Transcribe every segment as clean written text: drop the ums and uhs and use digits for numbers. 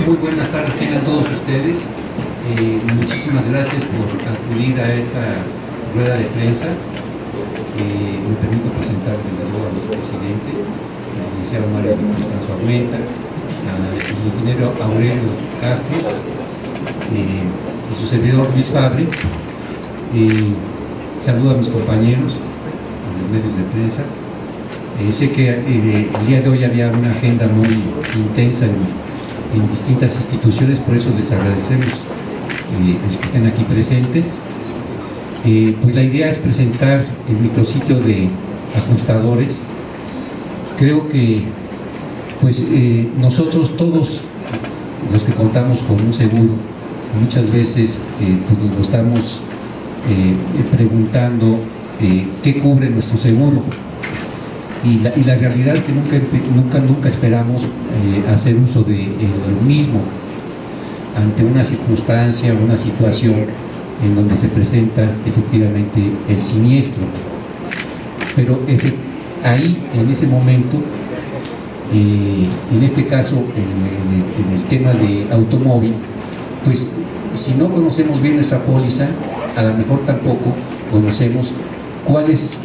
Muy buenas tardes tengan todos ustedes. Muchísimas gracias por acudir a esta rueda de prensa. Me permito presentar desde luego a nuestro presidente, el licenciado Mario Descanso Armenta, al ingeniero Aurelio Castro y su servidor Luis Fabre. Saludo a mis compañeros en los medios de prensa. Sé que el día de hoy había una agenda muy intensa en distintas instituciones, por eso les agradecemos los que estén aquí presentes. Pues la idea es presentar el micrositio de ajustadores. Creo que pues nosotros todos los que contamos con un seguro, muchas veces pues nos lo estamos preguntando qué cubre nuestro seguro. Y la realidad es que nunca esperamos hacer uso de el mismo ante una circunstancia o una situación en donde se presenta efectivamente el siniestro. Pero ahí, en ese momento, en este caso, en el tema de automóvil, pues si no conocemos bien nuestra póliza, a lo mejor tampoco conocemos cuáles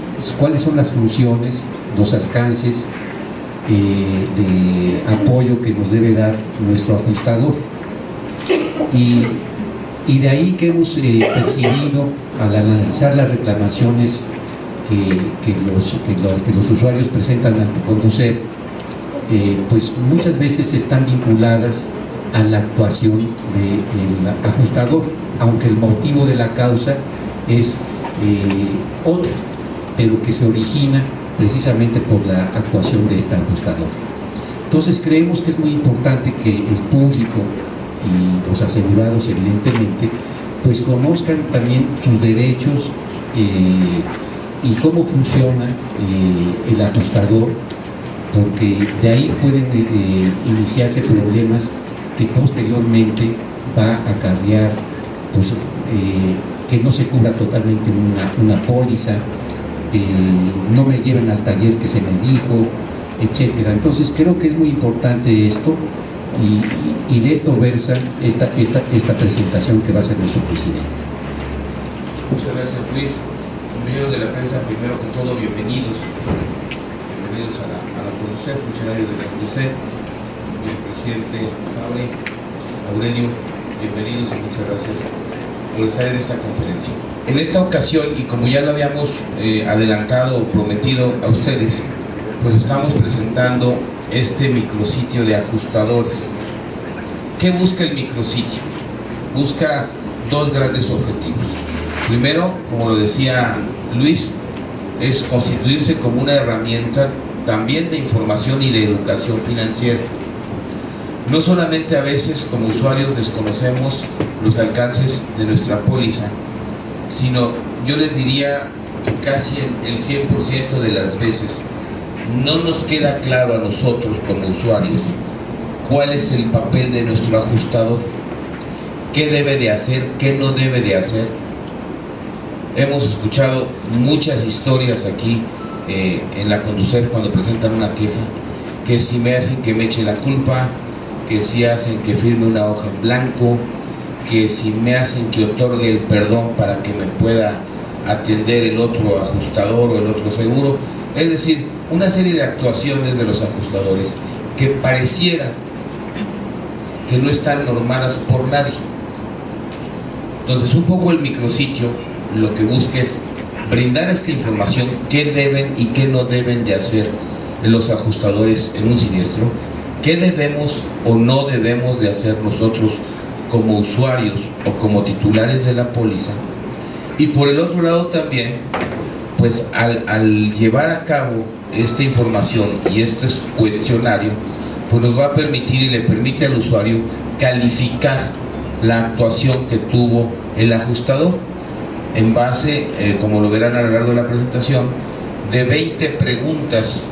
son las funciones, los alcances de apoyo que nos debe dar nuestro ajustador. Y de ahí que hemos percibido al analizar las reclamaciones que los usuarios presentan ante Conducef, pues muchas veces están vinculadas a la actuación del ajustador, aunque el motivo de la causa es otro, pero que se origina precisamente por la actuación de este ajustador. Entonces creemos que es muy importante que el público y los asegurados, evidentemente, pues conozcan también sus derechos y cómo funciona el ajustador, porque de ahí pueden iniciarse problemas que posteriormente va a acarrear pues, que no se cubra totalmente una póliza, que no me lleven al taller que se me dijo, etcétera. Entonces creo que es muy importante esto y de esto versa esta presentación que va a hacer nuestro presidente. Muchas gracias, Luis. Compañeros de la prensa, primero que todo, bienvenidos a la Conducef, funcionarios de la Conducef, vicepresidente Fabre, Aurelio, bienvenidos y muchas gracias por estar en esta conferencia. En esta ocasión, y como ya lo habíamos adelantado o prometido a ustedes, pues estamos presentando este micrositio de ajustadores. ¿Qué busca el micrositio? Busca dos grandes objetivos. Primero, como lo decía Luis, es constituirse como una herramienta también de información y de educación financiera. No solamente a veces como usuarios desconocemos los alcances de nuestra póliza, sino yo les diría que casi el 100% de las veces no nos queda claro a nosotros como usuarios cuál es el papel de nuestro ajustador, qué debe de hacer, qué no debe de hacer. Hemos escuchado muchas historias aquí en la Conducef cuando presentan una queja, que si me hacen que me eche la culpa, que si hacen que firme una hoja en blanco, que si me hacen que otorgue el perdón para que me pueda atender el otro ajustador o el otro seguro. Es decir, una serie de actuaciones de los ajustadores que pareciera que no están normadas por nadie. Entonces, un poco el micrositio lo que busca es brindar esta información, qué deben y qué no deben de hacer los ajustadores en un siniestro, qué debemos o no debemos de hacer nosotros como usuarios o como titulares de la póliza. Y por el otro lado también, pues al llevar a cabo esta información y este cuestionario, pues nos va a permitir y le permite al usuario calificar la actuación que tuvo el ajustador en base, como lo verán a lo largo de la presentación, de 20 preguntas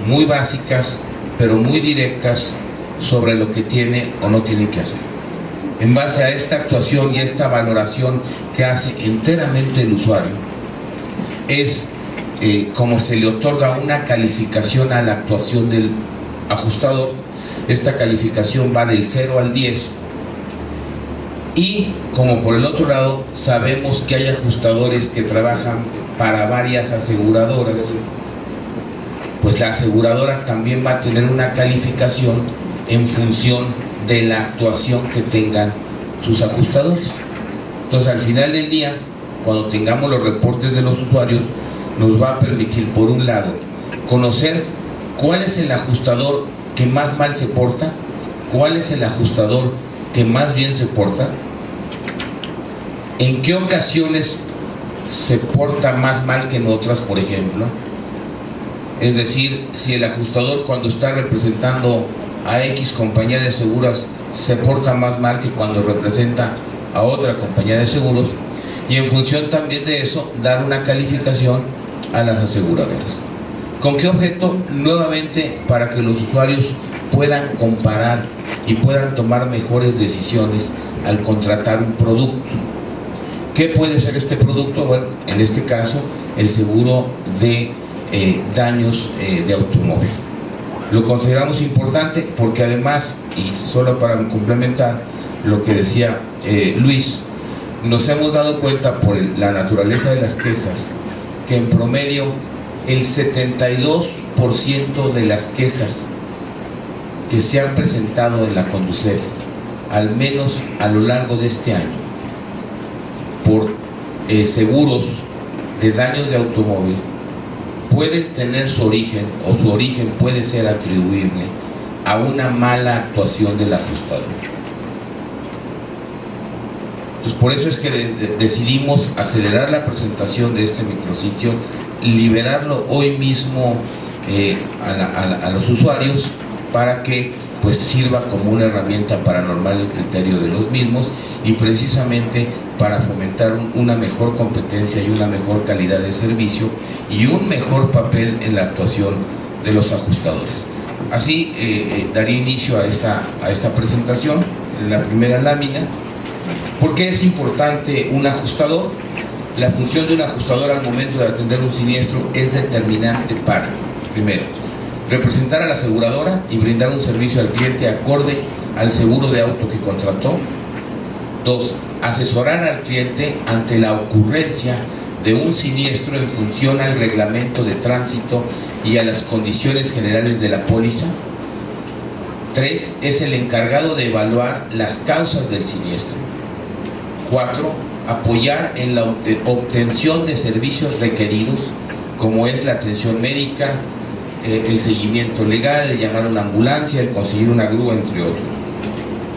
muy básicas pero muy directas sobre lo que tiene o no tiene que hacer. En base a esta actuación y a esta valoración que hace enteramente el usuario, es como se le otorga una calificación a la actuación del ajustador, Esta calificación va del 0 al 10. Y como por el otro lado sabemos que hay ajustadores que trabajan para varias aseguradoras, pues la aseguradora también va a tener una calificación en función de la actuación que tengan sus ajustadores. Entonces, al final del día, cuando tengamos los reportes de los usuarios, nos va a permitir, por un lado, conocer cuál es el ajustador que más mal se porta, cuál es el ajustador que más bien se porta, en qué ocasiones se porta más mal que en otras, por ejemplo. Es decir, si el ajustador, cuando está representando a X compañía de seguros, se porta más mal que cuando representa a otra compañía de seguros, y en función también de eso dar una calificación a las aseguradoras. ¿Con qué objeto? Nuevamente para que los usuarios puedan comparar y puedan tomar mejores decisiones al contratar un producto. ¿Qué puede ser este producto? Bueno, en este caso el seguro de daños de automóvil. Lo consideramos importante porque además, y solo para complementar lo que decía Luis, nos hemos dado cuenta por la naturaleza de las quejas que en promedio el 72% de las quejas que se han presentado en la Conducef, al menos a lo largo de este año, por seguros de daños de automóvil, pueden tener su origen, o su origen puede ser atribuible a una mala actuación del ajustador. Entonces, por eso es que decidimos acelerar la presentación de este micrositio, liberarlo hoy mismo a los usuarios para que pues sirva como una herramienta para normar el criterio de los mismos y precisamente para fomentar una mejor competencia y una mejor calidad de servicio y un mejor papel en la actuación de los ajustadores. Así daría inicio a esta presentación, en la primera lámina. ¿Por qué es importante un ajustador? La función de un ajustador al momento de atender un siniestro es determinante para, primero, representar a la aseguradora y brindar un servicio al cliente acorde al seguro de auto que contrató. 2. Asesorar al cliente ante la ocurrencia de un siniestro en función al reglamento de tránsito y a las condiciones generales de la póliza. 3. Es el encargado de evaluar las causas del siniestro. 4. Apoyar en la obtención de servicios requeridos, como es la atención médica, el seguimiento legal, el llamar a una ambulancia, el conseguir una grúa, entre otros.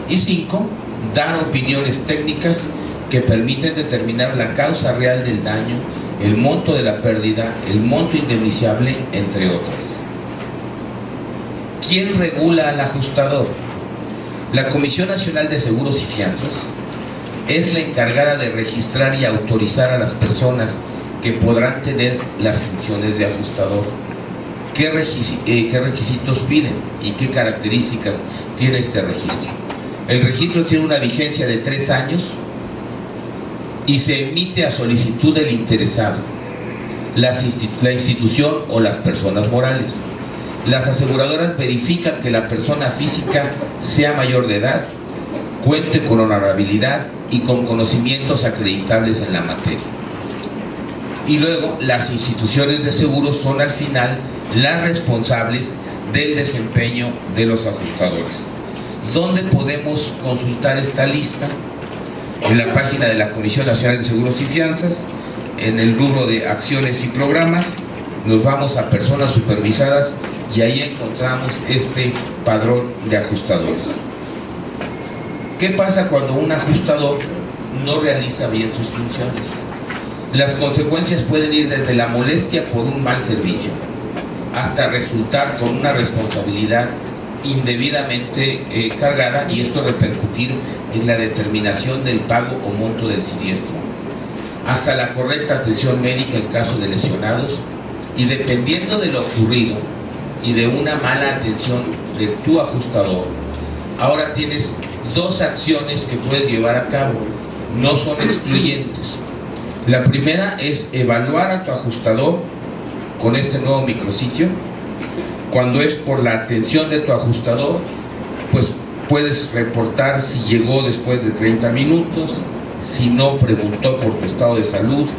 Y 5. Dar opiniones técnicas que permiten determinar la causa real del daño, el monto de la pérdida, el monto indemnizable, entre otras. ¿Quién regula al ajustador? La Comisión Nacional de Seguros y Fianzas es la encargada de registrar y autorizar a las personas que podrán tener las funciones de ajustador. ¿Qué requisitos piden y qué características tiene este registro? El registro tiene una vigencia de 3 años y se emite a solicitud del interesado, la institución o las personas morales. Las aseguradoras verifican que la persona física sea mayor de edad, cuente con honorabilidad y con conocimientos acreditables en la materia. Y luego las instituciones de seguros son al final las responsables del desempeño de los ajustadores. ¿Dónde podemos consultar esta lista? En la página de la Comisión Nacional de Seguros y Fianzas, en el rubro de acciones y programas, nos vamos a personas supervisadas y ahí encontramos este padrón de ajustadores. ¿Qué pasa cuando un ajustador no realiza bien sus funciones? Las consecuencias pueden ir desde la molestia por un mal servicio hasta resultar con una responsabilidad indebidamente cargada, y esto repercutir en la determinación del pago o monto del siniestro, hasta la correcta atención médica en caso de lesionados. Y dependiendo de lo ocurrido y de una mala atención de tu ajustador, ahora tienes 2 acciones que puedes llevar a cabo, no son excluyentes. La primera es evaluar a tu ajustador con este nuevo micrositio. Cuando es por la atención de tu ajustador, pues puedes reportar si llegó después de 30 minutos, si no preguntó por tu estado de salud,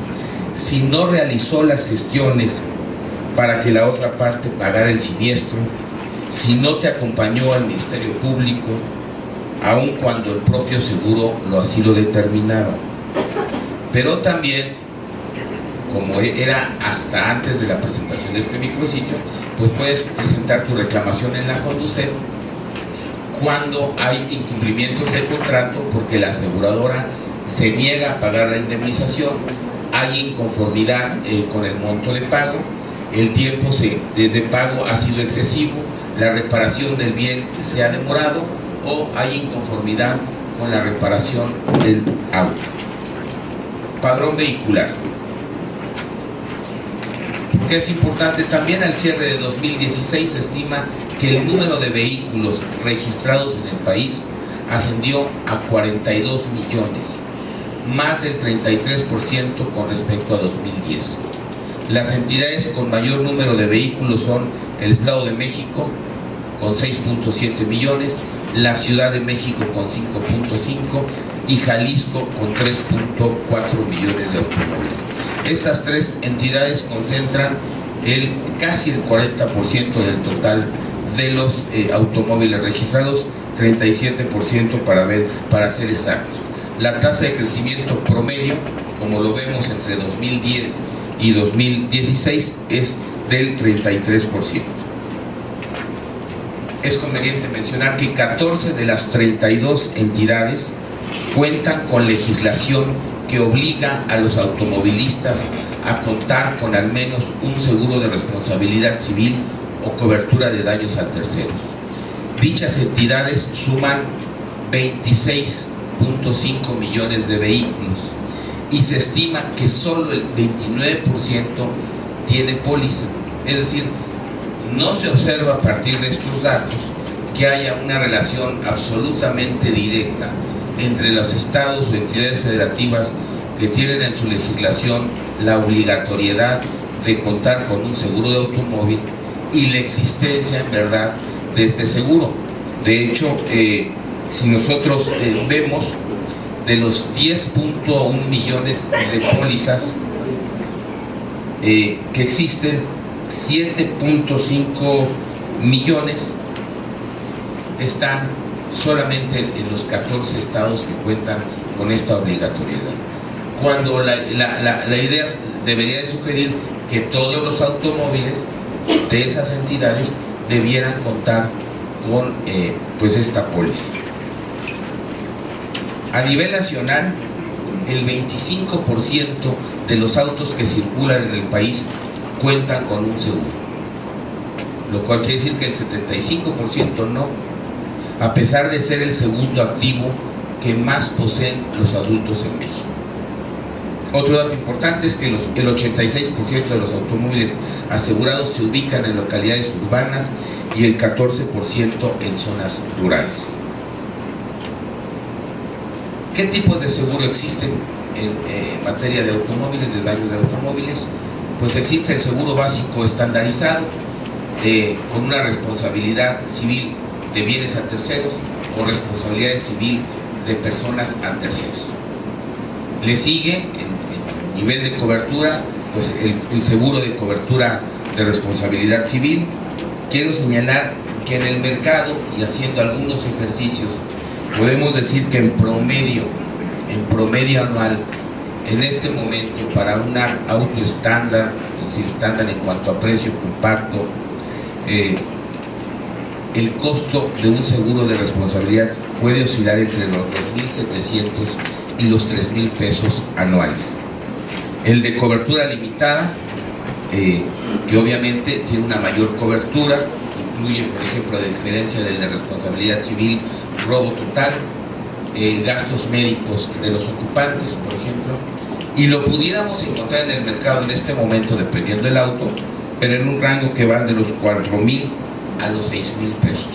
si no realizó las gestiones para que la otra parte pagara el siniestro, si no te acompañó al Ministerio Público, aun cuando el propio seguro así lo determinaba. Pero también, como era hasta antes de la presentación de este micrositio, pues puedes presentar tu reclamación en la Conducef cuando hay incumplimientos de contrato porque la aseguradora se niega a pagar la indemnización, hay inconformidad con el monto de pago, el tiempo de pago ha sido excesivo, la reparación del bien se ha demorado o hay inconformidad con la reparación del auto. Padrón vehicular. Que es importante también, al cierre de 2016 se estima que el número de vehículos registrados en el país ascendió a 42 millones, más del 33% con respecto a 2010. Las entidades con mayor número de vehículos son el Estado de México con 6.7 millones, la Ciudad de México con 5.5 y Jalisco con 3.4 millones de automóviles. Estas tres entidades concentran casi el 40% del total de los automóviles registrados, 37% para ser exactos. La tasa de crecimiento promedio, como lo vemos entre 2010 y 2016, es del 33%. Es conveniente mencionar que 14 de las 32 entidades cuentan con legislación que obliga a los automovilistas a contar con al menos un seguro de responsabilidad civil o cobertura de daños a terceros. Dichas entidades suman 26.5 millones de vehículos y se estima que solo el 29% tiene póliza. Es decir, no se observa a partir de estos datos que haya una relación absolutamente directa entre los estados o entidades federativas que tienen en su legislación la obligatoriedad de contar con un seguro de automóvil y la existencia en verdad de este seguro. De hecho, si nosotros vemos de los 10.1 millones de pólizas que existen, 7.5 millones están solamente en los 14 estados que cuentan con esta obligatoriedad. Cuando la idea debería de sugerir que todos los automóviles de esas entidades debieran contar con pues esta póliza. A nivel nacional, el 25% de los autos que circulan en el país cuentan con un seguro, lo cual quiere decir que el 75% no, a pesar de ser el segundo activo que más poseen los adultos en México. Otro dato importante es que el 86% de los automóviles asegurados se ubican en localidades urbanas y el 14% en zonas rurales. ¿Qué tipos de seguro existen en materia de automóviles, de daños de automóviles? Pues existe el seguro básico estandarizado con una responsabilidad civil de bienes a terceros o responsabilidad civil de personas a terceros. Le sigue en nivel de cobertura pues el seguro de cobertura de responsabilidad civil. Quiero señalar que en el mercado, y haciendo algunos ejercicios, podemos decir que en promedio anual, en este momento, para un auto estándar, es decir, estándar en cuanto a precio, compacto, el costo de un seguro de responsabilidad puede oscilar entre los 2.700 y los 3.000 pesos anuales. El de cobertura limitada, que obviamente tiene una mayor cobertura, incluye, por ejemplo, a diferencia del de responsabilidad civil, robo total, gastos médicos de los ocupantes, por ejemplo, y lo pudiéramos encontrar en el mercado en este momento, dependiendo del auto, pero en un rango que va de los 4.000 a los 6.000 pesos.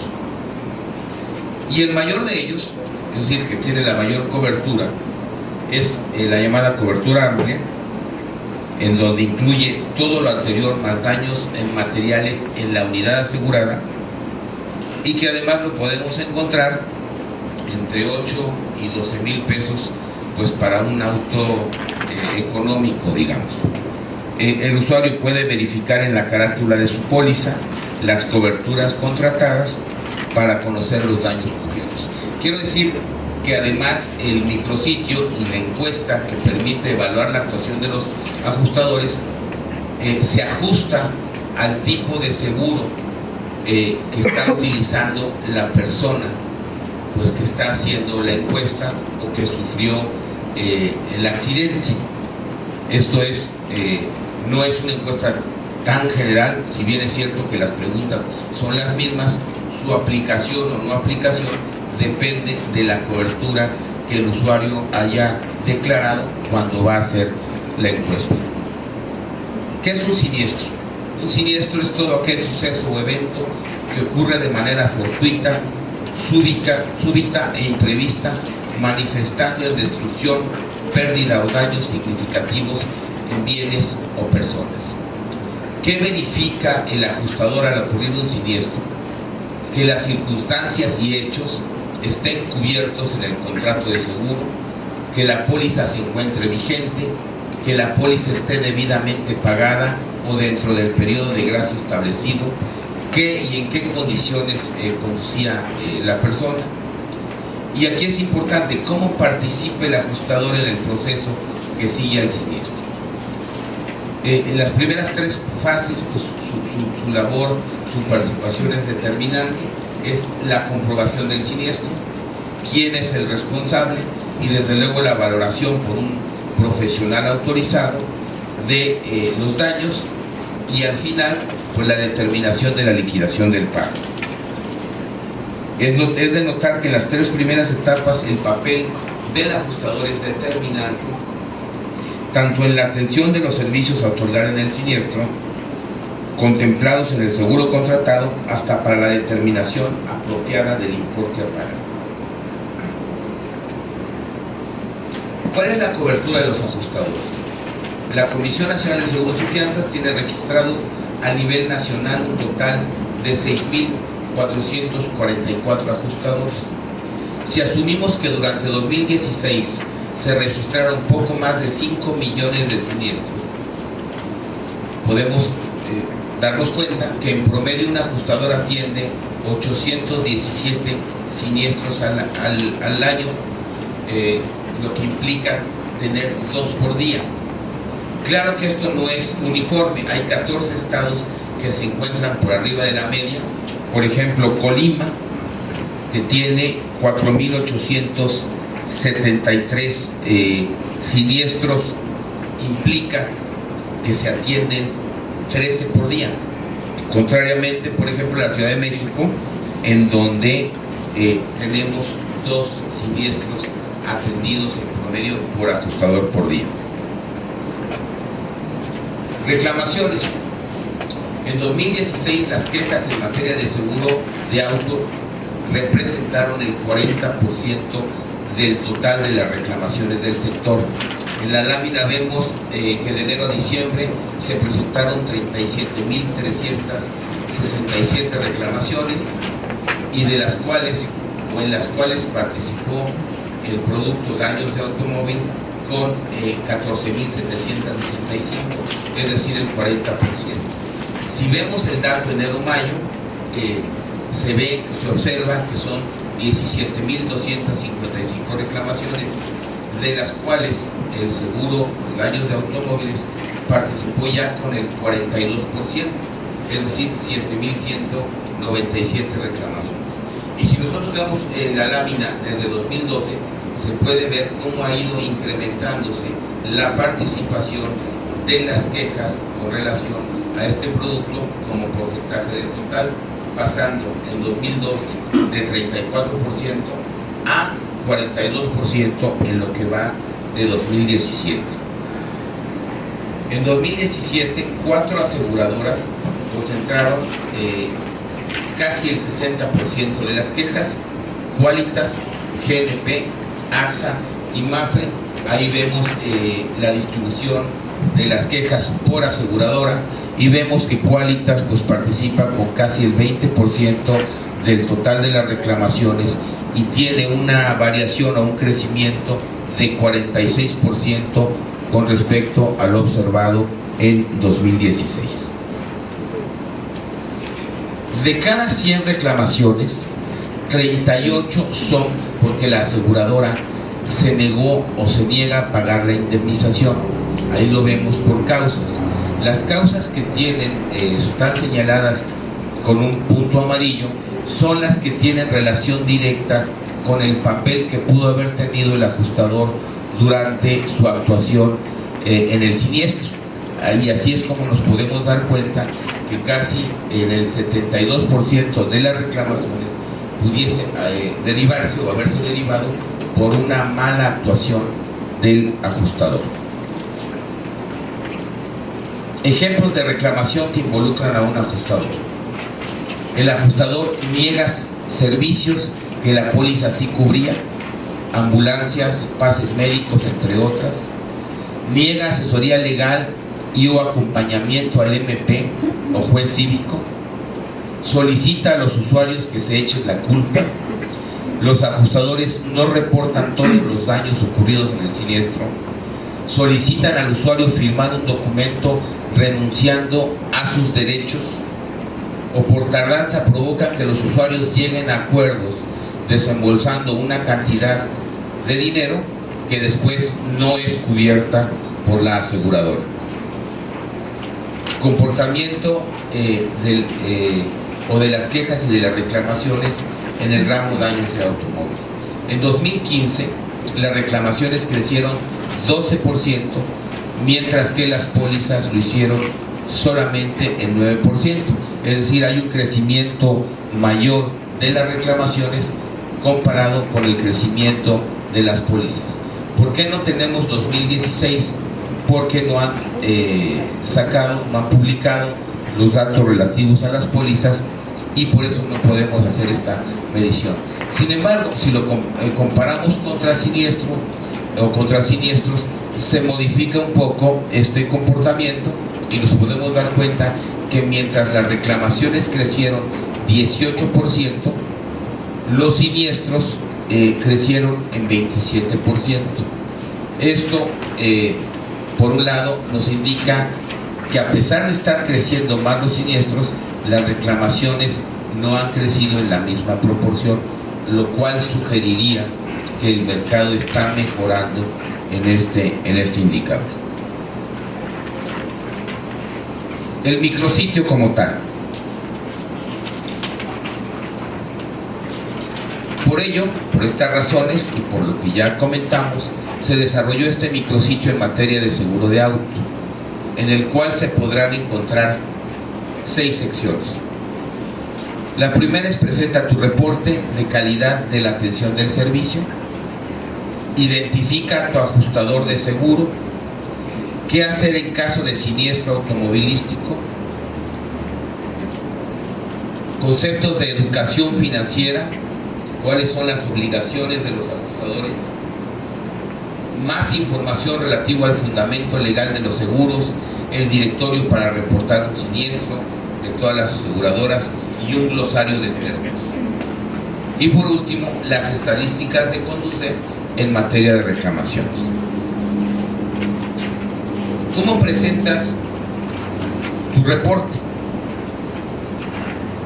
Y el mayor de ellos, es decir, que tiene la mayor cobertura, es la llamada cobertura amplia, en donde incluye todo lo anterior más daños en materiales en la unidad asegurada, y que además lo podemos encontrar entre 8 y 12 mil pesos, pues para un auto económico, digamos. El usuario puede verificar en la carátula de su póliza las coberturas contratadas para conocer los daños cubiertos. Quiero decir que además el micrositio y la encuesta que permite evaluar la actuación de los ajustadores se ajusta al tipo de seguro que está utilizando la persona pues que está haciendo la encuesta o que sufrió el accidente. Esto es, no es una encuesta tan general, si bien es cierto que las preguntas son las mismas, su aplicación o no aplicación depende de la cobertura que el usuario haya declarado cuando va a hacer la encuesta. ¿Qué es un siniestro? Un siniestro es todo aquel suceso o evento que ocurre de manera fortuita, súbita e imprevista, manifestando en destrucción, pérdida o daños significativos en bienes o personas. ¿Qué verifica el ajustador al ocurrir un siniestro? Que las circunstancias y hechos estén cubiertos en el contrato de seguro, que la póliza se encuentre vigente, que la póliza esté debidamente pagada o dentro del periodo de gracia establecido, qué y en qué condiciones conducía la persona. Y aquí es importante cómo participe el ajustador en el proceso que sigue al siniestro. En las primeras 3 fases, pues, su labor, su participación es determinante, es la comprobación del siniestro, quién es el responsable y desde luego la valoración por un profesional autorizado de los daños y al final pues la determinación de la liquidación del pago. Es de notar que en las 3 primeras etapas el papel del ajustador es determinante, tanto en la atención de los servicios a otorgar en el siniestro, contemplados en el seguro contratado, hasta para la determinación apropiada del importe a pagar. ¿Cuál es la cobertura de los ajustadores? La Comisión Nacional de Seguros y Fianzas tiene registrados a nivel nacional un total de 6.444 ajustadores. Si asumimos que durante 2016 se registraron poco más de 5 millones de siniestros, podemos darnos cuenta que en promedio un ajustador atiende 817 siniestros al año, lo que implica tener 2 por día. Claro que esto no es uniforme, hay 14 estados que se encuentran por arriba de la media. Por ejemplo, Colima, que tiene 4.873 siniestros, implica que se atienden 13 por día. Contrariamente, por ejemplo, la Ciudad de México, en donde tenemos 2 siniestros atendidos en promedio por ajustador por día. Reclamaciones. En 2016 las quejas en materia de seguro de auto representaron el 40% del total de las reclamaciones del sector. En la lámina vemos que de enero a diciembre se presentaron 37.367 reclamaciones y de las cuales en las cuales participó el producto daños de automóvil con 14.765, es decir, el 40%. Si vemos el dato enero-mayo, se observa que son 17.255 reclamaciones, de las cuales el seguro de daños de automóviles participó ya con el 42%, es decir, 7.197 reclamaciones. Y si nosotros vemos la lámina desde 2012, se puede ver cómo ha ido incrementándose la participación de las quejas con relación a este producto como porcentaje del total, pasando en 2012 de 34% a 42% en lo que va de 2017. En 2017, 4 aseguradoras concentraron casi el 60% de las quejas: Qualitas, GNP, AXA y Mafre. Ahí vemos la distribución de las quejas por aseguradora y vemos que Qualitas pues participa con casi el 20% del total de las reclamaciones y tiene una variación o un crecimiento de 46% con respecto al observado en 2016. De cada 100 reclamaciones, 38 son porque la aseguradora se negó o se niega a pagar la indemnización. Ahí lo vemos por causas. Las causas que tienen, están señaladas con un punto amarillo, son las que tienen relación directa con el papel que pudo haber tenido el ajustador durante su actuación en el siniestro. Y así es como nos podemos dar cuenta que casi en el 72% de las reclamaciones pudiese derivarse o haberse derivado por una mala actuación del ajustador. Ejemplos de reclamación que involucran a un ajustador. El ajustador niega servicios que la póliza sí cubría, ambulancias, pases médicos, entre otras. Niega asesoría legal y o acompañamiento al MP o juez cívico. Solicita a los usuarios que se echen la culpa. Los ajustadores no reportan todos los daños ocurridos en el siniestro. Solicitan al usuario firmar un documento renunciando a sus derechos, o por tardanza provoca que los usuarios lleguen a acuerdos desembolsando una cantidad de dinero que después no es cubierta por la aseguradora. Comportamiento o de las quejas y de las reclamaciones en el ramo daños de automóvil. En 2015 las reclamaciones crecieron 12%, mientras que las pólizas lo hicieron solamente en 9%. Es decir, hay un crecimiento mayor de las reclamaciones comparado con el crecimiento de las pólizas. ¿Por qué no tenemos 2016? Porque no han no han publicado los datos relativos a las pólizas y por eso no podemos hacer esta medición. Sin embargo, si lo comparamos contra siniestro o contra siniestros, se modifica un poco este comportamiento y nos podemos dar cuenta que mientras las reclamaciones crecieron 18%, los siniestros crecieron en 27%. Esto, por un lado, nos indica que a pesar de estar creciendo más los siniestros, las reclamaciones no han crecido en la misma proporción, lo cual sugeriría que el mercado está mejorando en este indicador. El micrositio como tal. Por ello, por estas razones y por lo que ya comentamos, se desarrolló este micrositio en materia de seguro de auto, en el cual se podrán encontrar 6 secciones. La primera es: presenta tu reporte de calidad de la atención del servicio, identifica a tu ajustador de seguro, qué hacer en caso de siniestro automovilístico, conceptos de educación financiera, cuáles son las obligaciones de los ajustadores, más información relativa al fundamento legal de los seguros, el directorio para reportar un siniestro de todas las aseguradoras y un glosario de términos. Y por último, las estadísticas de Conducef en materia de reclamaciones. ¿Cómo presentas tu reporte?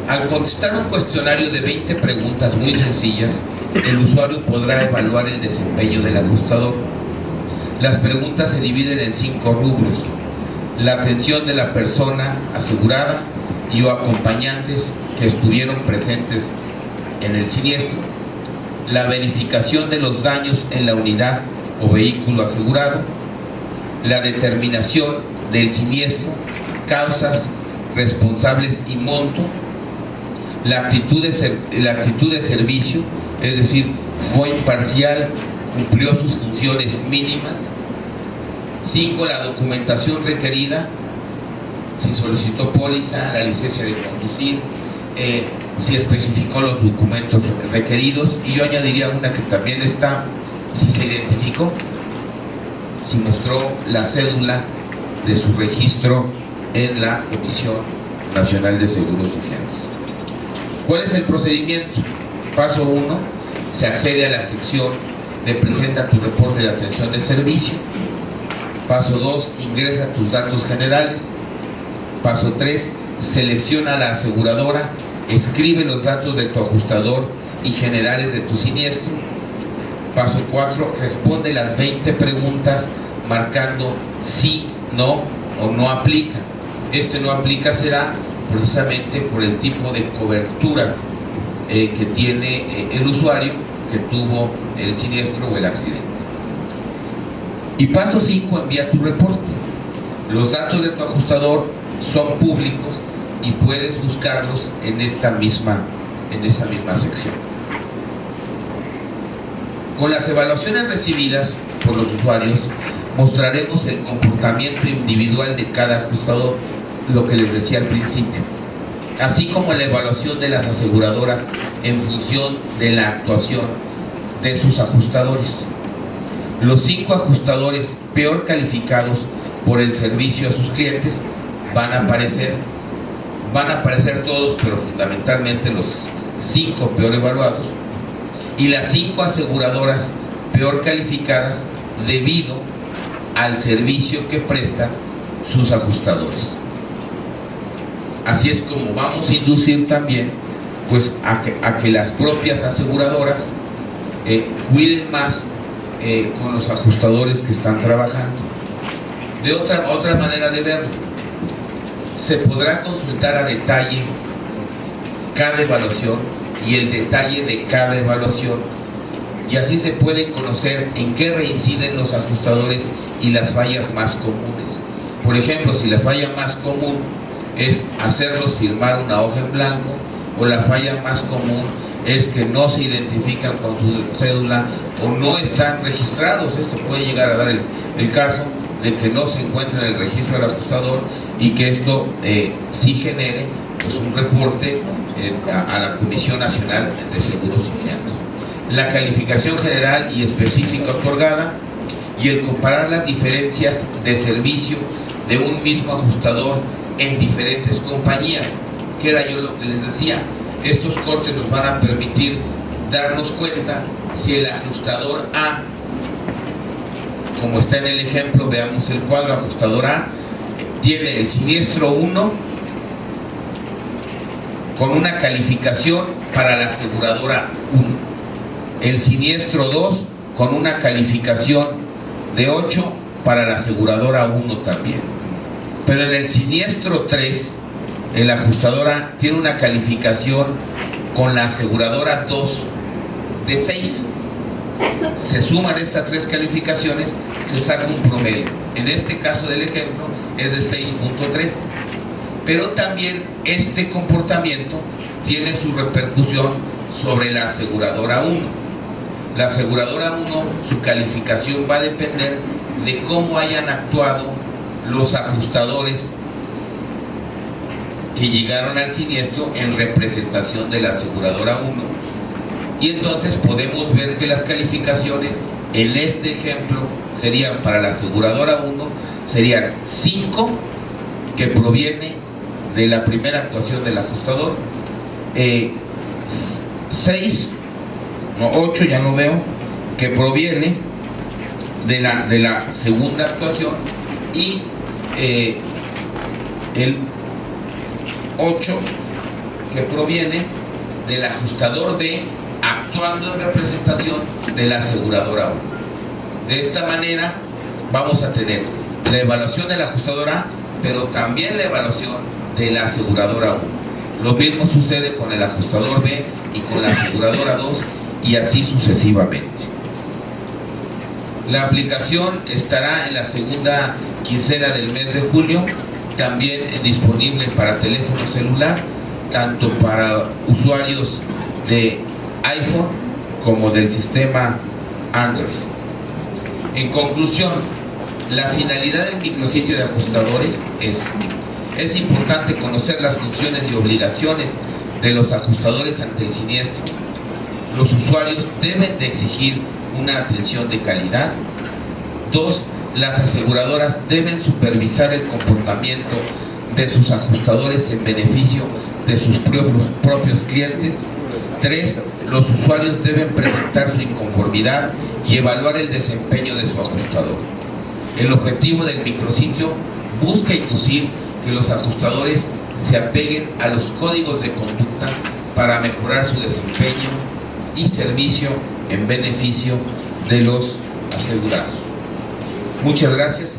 Al contestar un cuestionario de 20 preguntas muy sencillas, el usuario podrá evaluar el desempeño del ajustador. Las preguntas se dividen en 5 rubros: la atención de la persona asegurada y o acompañantes que estuvieron presentes en el siniestro, la verificación de los daños en la unidad o vehículo asegurado, la determinación del siniestro, causas, responsables y monto, la actitud de servicio, es decir, fue imparcial, cumplió sus funciones mínimas. 5, la documentación requerida, si solicitó póliza, la licencia de conducir, si especificó los documentos requeridos, y yo añadiría una que también está: si se identificó, si mostró la cédula de su registro en la Comisión Nacional de Seguros y Fianzas. ¿Cuál es el procedimiento? Paso 1, se accede a la sección de presenta tu reporte de atención de servicio. Paso 2, ingresa tus datos generales. Paso 3, selecciona la aseguradora, escribe los datos de tu ajustador y generales de tu siniestro. Paso 4, responde las 20 preguntas marcando sí, no o no aplica. Este no aplica se da precisamente por el tipo de cobertura que tiene el usuario que tuvo el siniestro o el accidente. Y paso 5, envía tu reporte. Los datos de tu ajustador son públicos y puedes buscarlos en esta misma sección. Con las evaluaciones recibidas por los usuarios mostraremos el comportamiento individual de cada ajustador, lo que les decía al principio, así como la evaluación de las aseguradoras en función de la actuación de sus ajustadores. Los 5 ajustadores peor calificados por el servicio a sus clientes van a aparecer todos, pero fundamentalmente los 5 peor evaluados, y las 5 aseguradoras peor calificadas debido al servicio que prestan sus ajustadores. Así es como vamos a inducir también pues a que las propias aseguradoras cuiden más con los ajustadores que están trabajando. De otra manera de verlo, se podrá consultar a detalle cada evaluación y el detalle de cada evaluación, y así se puede conocer en qué reinciden los ajustadores y las fallas más comunes. Por ejemplo, si la falla más común es hacerlos firmar una hoja en blanco, o la falla más común es que no se identifican con su cédula o no están registrados. Esto puede llegar a dar el caso de que no se encuentra en el registro del ajustador y que esto sí genere pues, un reporte a la Comisión Nacional de Seguros y Fianzas. La calificación general y específica otorgada y el comparar las diferencias de servicio de un mismo ajustador en diferentes compañías, que era yo lo que les decía. Estos cortes nos van a permitir darnos cuenta si el ajustador A, como está en el ejemplo, veamos el cuadro, ajustador A tiene el siniestro 1 con una calificación para la aseguradora 1, el siniestro 2 con una calificación de 8 para la aseguradora 1 también, pero en el siniestro 3 el ajustador A tiene una calificación con la aseguradora 2 de 6. Se suman estas 3 calificaciones, se saca un promedio. En este caso del ejemplo es de 6.3. Pero también este comportamiento tiene su repercusión sobre la aseguradora 1. La aseguradora 1, su calificación va a depender de cómo hayan actuado los ajustadores que llegaron al siniestro en representación de la aseguradora 1. Y entonces podemos ver que las calificaciones en este ejemplo serían para la aseguradora 1, serían 5, que proviene de la primera actuación del ajustador, 6, no, 8 ya no veo, que proviene de la segunda actuación, y el 8 que proviene del ajustador B actuando en representación de la aseguradora 1. De esta manera vamos a tener la evaluación del ajustador A, pero también la evaluación de la aseguradora 1. Lo mismo sucede con el ajustador B y con la aseguradora 2, y así sucesivamente. La aplicación estará en la segunda quincena del mes de julio, también disponible para teléfono celular, tanto para usuarios de iPhone como del sistema Android. En conclusión, la finalidad del micrositio de ajustadores es importante conocer las funciones y obligaciones de los ajustadores ante el siniestro. Los usuarios deben de exigir una atención de calidad. 2. Las aseguradoras deben supervisar el comportamiento de sus ajustadores en beneficio de sus propios clientes. 3. Los usuarios deben presentar su inconformidad y evaluar el desempeño de su ajustador. El objetivo del micrositio busca inducir que los ajustadores se apeguen a los códigos de conducta para mejorar su desempeño y servicio en beneficio de los asegurados. Muchas gracias.